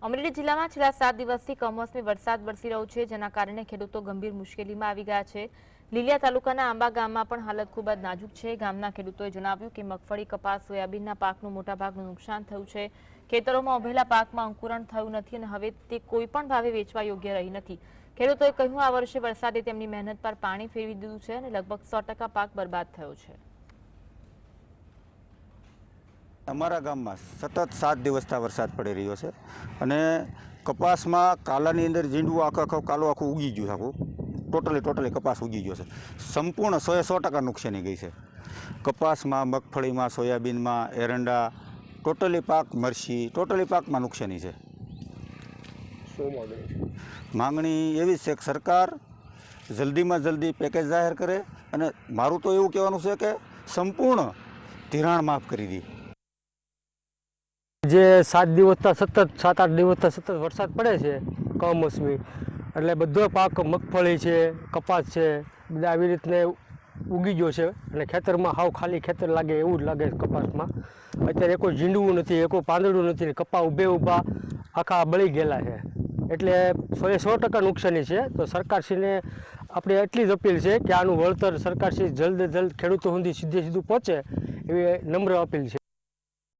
અમરેલી જિલ્લામાં છેલ્લા 7 દિવસથી કમોસમી વરસાદ વરસી રહ્યો છે, જેના કારણે ખેડૂતો ગંભીર મુશ્કેલીમાં આવી ગયા છે। લીલિયા તાલુકાના આંબા ગામમાં પણ હાલત ખૂબ જ નાજુક છે। ગામના ખેડૂતોએ જણાવ્યું કે મગફળી, કપાસ, સોયાબીનના પાકનું મોટાભાગનું નુકસાન થયું છે। ખેતરોમાં ઉભેલા પાકમાં અંકુરણ થયું નથી અને હવે તે કોઈ પણ ભાવે વેચવા યોગ્ય રહી નથી। ખેડૂતોએ કહ્યું, આ વર્ષે વરસાદે તેમની મહેનત પર પાણી ફેરવી દીધું છે અને લગભગ 100% પાક બરબાદ થયો છે। અમારા ગામમાં સતત 7 દિવસથી વરસાદ પડી રહ્યો છે અને કપાસમાં કાલાની અંદર ઝીંડવું આખો કાલો આખું ઉગી ગયું છે। આખું ટોટલી કપાસ ઉગી ગયો છે। સંપૂર્ણ 100% નુકસાની ગઈ છે। કપાસમાં, મગફળીમાં, સોયાબીનમાં, એરંડા, ટોટલી પાક, મરચી, ટોટલી પાકમાં નુકસાની છે। માંગણી એવી છે કે સરકાર જલ્દીમાં જલ્દી પેકેજ જાહેર કરે અને મારું તો એવું કહેવાનું છે કે સંપૂર્ણ ધિરાણ માફ કરી દે। જે 7 દિવસથી સતત 7-8 દિવસથી સતત વરસાદ પડે છે કમોસમી, એટલે બધો પાક મગફળી છે, કપાસ છે, બધા આવી રીતને ઉગી ગયો છે અને ખેતરમાં હાવ ખાલી ખેતર લાગે એવું જ લાગે કપાસમાં। અત્યારે કોઈ ઝીંડવું નથી, કોઈ પાંદડું નથી, કપા ઊભા આખા બળી ગયેલા છે। એટલે 100% નુકસાની છે। તો સરકારશ્રીને આપણે એટલી જ અપીલ છે કે આનું વળતર સરકારશ્રી જલ્દ ખેડૂતો સુધી સીધું પહોંચે એવી નમ્ર અપીલ છે।